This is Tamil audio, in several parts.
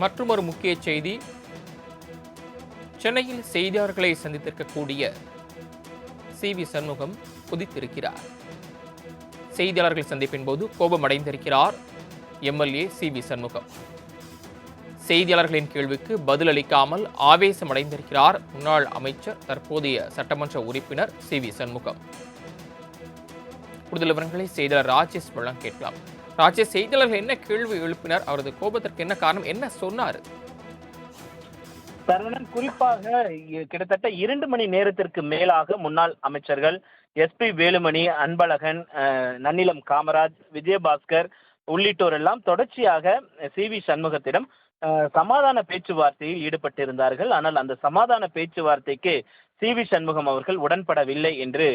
மற்றொரு முக்கிய செய்தி, சென்னையில் செய்தியாளர்களை சந்தித்திருக்கக்கூடிய சி.வி. சண்முகம் குதித்திருக்கிறார். செய்தியாளர்கள் சந்திப்பின் போது கோபமடைந்திருக்கிறார் எம்எல்ஏ சி.வி. சண்முகம். செய்தியாளர்களின் கேள்விக்கு பதிலளிக்காமல் ஆவேசமடைந்திருக்கிறார் முன்னாள் அமைச்சர், தற்போதைய சட்டமன்ற உறுப்பினர் சி.வி. சண்முகம். கூடுதல் விவரங்களை செய்தியாளர் ராஜேஷ் வழங்க கேட்கலாம். ராஜேஷ், செய்தியாளர்கள் என்ன கேள்வி எழுப்பினர்? அவரது கோபத்திற்கு என்ன காரணம்? என்ன சொன்னார்? சரவணன், குறிப்பாக கிட்டத்தட்ட 2 மணி நேரத்திற்கு மேலாக முன்னாள் அமைச்சர்கள் எஸ்.பி. வேலுமணி, அன்பழகன், நன்னிலம் காமராஜ், விஜயபாஸ்கர் உள்ளிட்டோர் எல்லாம் தொடர்ச்சியாக சி.வி. சண்முகத்திடம் சமாதான பேச்சுவார்த்தையில் ஈடுபட்டிருந்தார்கள். ஆனால் அந்த சமாதான பேச்சுவார்த்தைக்கு சி.வி. சண்முகம் அவர்கள் உடன்படவில்லை என்று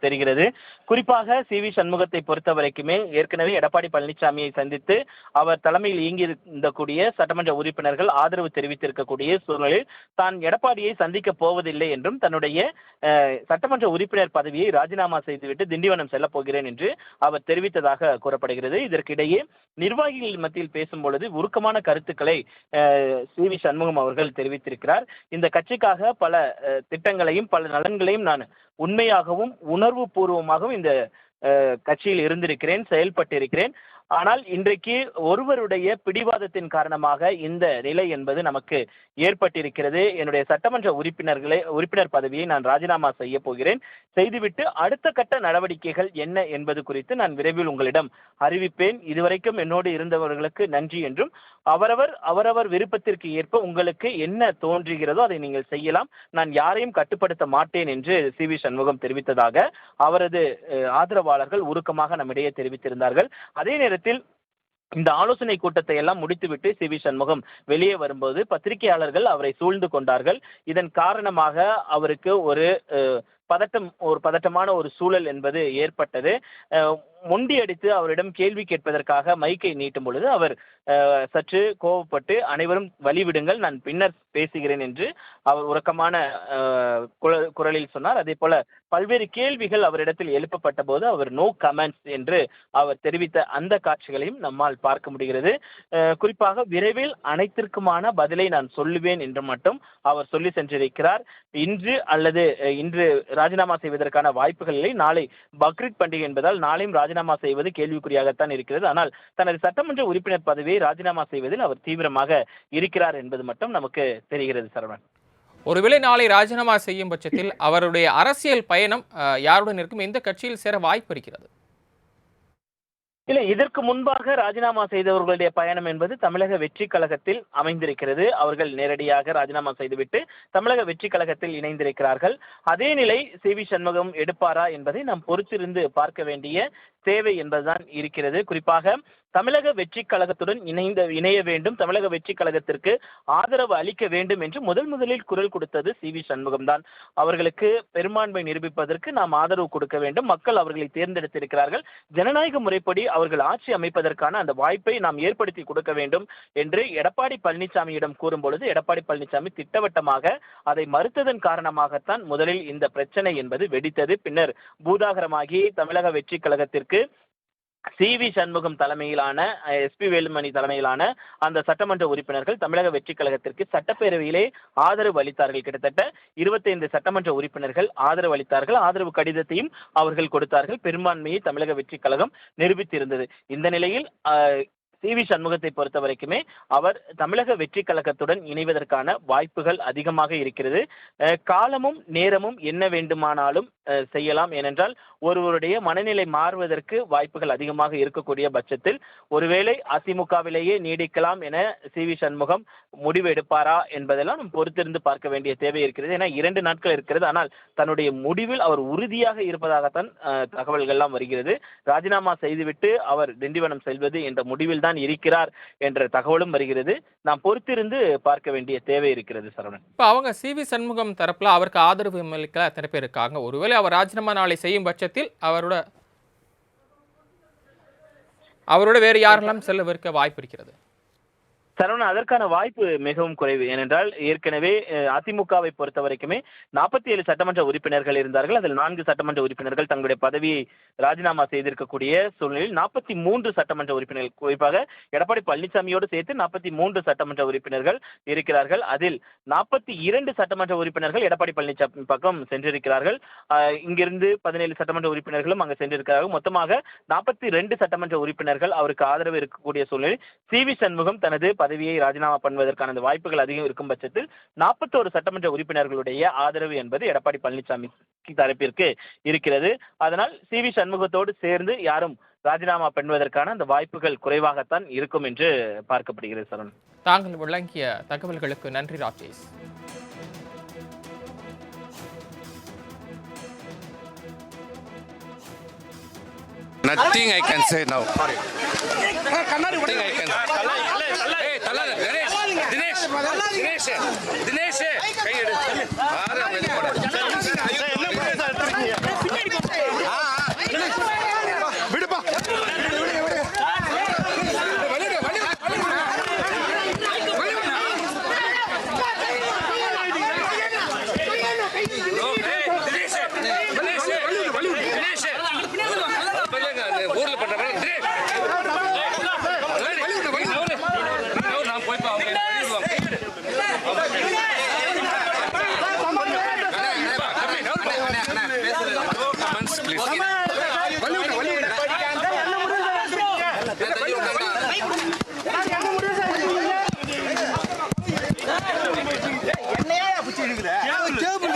தெரிகிறது. குறிப்பாக சி.வி. சண்முகத்தை பொறுத்த வரைக்குமே ஏற்கனவே எடப்பாடி பழனிசாமியை சந்தித்து அவர் தலைமையில் இயங்கியிருந்தக்கூடிய சட்டமன்ற உறுப்பினர்கள் ஆதரவு தெரிவித்திருக்கக்கூடிய சூழலில் தான் எடப்பாடியை சந்திக்க போவதில்லை என்றும் தன்னுடைய சட்டமன்ற உறுப்பினர் பதவியை ராஜினாமா செய்துவிட்டு திண்டிவனம் செல்லப் போகிறேன் என்று அவர் தெரிவித்ததாக கூறப்படுகிறது. இதற்கிடையே நிர்வாகிகள் மத்தியில் பேசும் பொழுது உருக்கமான கருத்துக்களை சி.வி. சண்முகம் அவர்கள் தெரிவித்திருக்கிறார். இந்த கட்சிக்காக பல திட்டங்களையும் பல நலன்களையும் நான் உண்மையாகவும் உணர்வு பூர்வமாகவும் இந்த கட்சியில் இருந்திருக்கிறேன், செயல்பட்டிருக்கிறேன். ஆனால் இன்றைக்கு ஒருவருடைய பிடிவாதத்தின் காரணமாக இந்த நிலை என்பது நமக்கு ஏற்பட்டிருக்கிறது. என்னுடைய சட்டமன்ற உறுப்பினர் பதவியை நான் ராஜினாமா செய்ய போகிறேன். செய்துவிட்டு அடுத்த கட்ட நடவடிக்கைகள் என்ன என்பது குறித்து நான் விரைவில் உங்களிடம் அறிவிப்பேன். இதுவரைக்கும் என்னோடு இருந்தவர்களுக்கு நன்றி என்றும் அவரவர் விருப்பத்திற்கு ஏற்ப உங்களுக்கு என்ன தோன்றுகிறதோ அதை நீங்கள் செய்யலாம், நான் யாரையும் கட்டுப்படுத்த மாட்டேன் என்று சி.வி. சண்முகம் தெரிவித்ததாக அவரது ஆதரவாளர்கள் உருக்கமாக நம்மிடையே தெரிவித்திருந்தார்கள். அதே நேரத்தில் இந்த ஆலோசனை கூட்டத்தை எல்லாம் முடித்துவிட்டு சி.வி. சண்முகம் வெளியே வரும்போது பத்திரிகையாளர்கள் அவரை சூழ்ந்து கொண்டார்கள். இதன் காரணமாக அவருக்கு ஒரு பதட்டமான ஒரு சூழல் என்பது ஏற்பட்டது. முண்டியடித்து அவரிடம் கேள்வி கேட்பதற்காக மைக்கை நீட்டும் பொழுது அவர் சற்று கோபப்பட்டு அனைவரும் வழிவிடுங்கள், நான் பின்னர் பேசுகிறேன் என்று அவர் உறக்கமான குரலில் சொன்னார். அதே போல பல்வேறு கேள்விகள் அவரிடத்தில் எழுப்பப்பட்ட போது அவர் நோ கமெண்ட்ஸ் என்று அவர் தெரிவித்த அந்த காட்சிகளையும் நம்மால் பார்க்க முடிகிறது. குறிப்பாக விரைவில் அனைத்திற்குமான பதிலை நான் சொல்லுவேன் என்று மட்டும் அவர் சொல்லி சென்றிருக்கிறார். இன்று ராஜினாமா செய்வதற்கான வாய்ப்புகள் இல்லை. நாளை பக்ரீத் பண்டிகை என்பதால் நாளையும் ராஜினாமா செய்வது கேள்விக்குறியாகத்தான் இருக்கிறது. ஆனால் தனது சட்டமன்ற உறுப்பினர் பதவியை ராஜினாமா செய்வதில் அவர் தீவிரமாக இருக்கிறார் என்பது மட்டும் நமக்கு தெரிகிறது. சரவணன், ஒருவேளை நாளை ராஜினாமா செய்யும் பட்சத்தில் அவருடைய அரசியல் பயணம் யாருடன் இருக்கும்? எந்த கட்சியில் சேர வாய்ப்பு இருக்கிறது? இல்லை, இதற்கு முன்பாக ராஜினாமா செய்தவர்களுடைய பயணம் என்பது தமிழக வெற்றி கழகத்தில் அமைந்திருக்கிறது. அவர்கள் நேரடியாக ராஜினாமா செய்துவிட்டு தமிழக வெற்றி கழகத்தில் இணைந்திருக்கிறார்கள். அதே நிலை சி.வி. சண்முகம் எடுப்பாரா என்பதை நாம் பொறுத்திருந்து பார்க்க வேண்டிய தேவை என்பதுதான் இருக்கிறது. குறிப்பாக தமிழக வெற்றி கழகத்துடன் இணைய வேண்டும், தமிழக வெற்றி கழகத்திற்கு ஆதரவு அளிக்க வேண்டும் என்று முதலில் குரல் கொடுத்தது சி.வி. சண்முகம் தான். அவர்களுக்கு பெரும்பான்மை நிரூபிப்பதற்கு நாம் ஆதரவு கொடுக்க வேண்டும், மக்கள் அவர்களை தேர்ந்தெடுத்திருக்கிறார்கள், ஜனநாயக முறைப்படி அவர்கள் ஆட்சி அமைப்பதற்கான அந்த வாய்ப்பை நாம் ஏற்படுத்தி கொடுக்க வேண்டும் என்று எடப்பாடி பழனிசாமியிடம் கூறும் பொழுது எடப்பாடி பழனிசாமி திட்டவட்டமாக அதை மறுத்ததன் காரணமாகத்தான் முதலில் இந்த பிரச்சனை என்பது வெடித்தது. பின்னர் பூதாகரமாகி தமிழக வெற்றி கழகத்திற்கு சி.வி. சண்முகம் தலைமையிலான எஸ்.பி. வேலுமணி தலைமையிலான அந்த சட்டமன்ற உறுப்பினர்கள் தமிழக வெற்றி கழகத்திற்கு சட்டப்பேரவையிலே ஆதரவு அளித்தார்கள். கிட்டத்தட்ட 25 சட்டமன்ற உறுப்பினர்கள் ஆதரவு அளித்தார்கள். ஆதரவு கடிதத்தையும் அவர்கள் கொடுத்தார்கள். பெரும்பான்மையை தமிழக வெற்றி கழகம் நிரூபித்திருந்தது. இந்த நிலையில் சி.வி. சண்முகத்தை பொறுத்த வரைக்குமே அவர் தமிழக வெற்றி கழகத்துடன் இணைவதற்கான வாய்ப்புகள் அதிகமாக இருக்கிறது. காலமும் நேரமும் என்ன வேண்டுமானாலும் செய்யலாம். ஏனென்றால் ஒருவருடைய மனநிலை மாறுவதற்கு வாய்ப்புகள் அதிகமாக இருக்கக்கூடிய பட்சத்தில் ஒருவேளை அதிமுகவிலேயே நீடிக்கலாம் என சி.வி. சண்முகம் முடிவு எடுப்பாரா என்பதெல்லாம் நாம் பொறுத்திருந்து பார்க்க வேண்டிய தேவை இருக்கிறது. ஏன்னா 2 நாட்கள் இருக்கிறது. ஆனால் தன்னுடைய முடிவில் அவர் உறுதியாக இருப்பதாகத்தான் தகவல்கள்லாம் வருகிறது. ராஜினாமா செய்துவிட்டு அவர் திண்டிவனம் செல்வது என்ற முடிவில் தான் இருக்கிறார் என்ற தகவலும் வருகிறது. நாம் பொறுத்திருந்து பார்க்க வேண்டிய தேவை இருக்கிறது. சரவணன், இப்ப அவங்க சி.வி. சண்முகம் தரப்புல அவருக்கு ஆதரவு எம்எல்ஏக்கள் எத்தனை பேர் இருக்காங்க? ஒருவேளை அவர் ராஜினாமா நாளை செய்யும் பட்சத்தில் அவரோட வேறு யாரெல்லாம் செல்லவிருக்க வாய்ப்பு இருக்கிறது? சரவணன், அதற்கான வாய்ப்பு மிகவும் குறைவு. ஏனென்றால் ஏற்கனவே அதிமுகவை பொறுத்த வரைக்குமே 47 சட்டமன்ற உறுப்பினர்கள் இருந்தார்கள். அதில் 4 சட்டமன்ற உறுப்பினர்கள் தங்களுடைய பதவியை ராஜினாமா செய்திருக்கக்கூடிய சூழ்நிலையில் 43 சட்டமன்ற உறுப்பினர்கள், குறிப்பாக எடப்பாடி பழனிசாமியோடு சேர்த்து 43 சட்டமன்ற உறுப்பினர்கள் இருக்கிறார்கள். அதில் 42 சட்டமன்ற உறுப்பினர்கள் எடப்பாடி பழனிசாமி பக்கம் சென்றிருக்கிறார்கள். இங்கிருந்து 17 சட்டமன்ற உறுப்பினர்களும் அங்கு சென்றிருக்கிறார்கள். மொத்தமாக 42 சட்டமன்ற உறுப்பினர்கள் அவருக்கு ஆதரவு இருக்கக்கூடிய சூழ்நிலை சி.வி. சண்முகம் தனது பதவியை ராஜினாமா பண்ணுவதற்கான வாய்ப்புகள் அதிகம் இருக்கும் பட்சத்தில் 41 சட்டமன்ற உறுப்பினர்களுடைய ஆதரவு என்பது எடப்பாடி பழனிசாமி தரப்பிற்கு இருக்கிறது. அதனால் சி.வி. சண்முகத்தோடு சேர்ந்து யாரும் ராஜினாமா பண்ணுவதற்கான அந்த வாய்ப்புகள் குறைவாகத்தான் இருக்கும் என்று பார்க்கப்படுகிறது. சரவணன், தாங்கள் வழங்கிய தகவல்களுக்கு நன்றி Rajesh. Nothing I can say now. Nothing I can. Hey, Dinesh, Dinesh, Dinesh, Dinesh, கை எடு.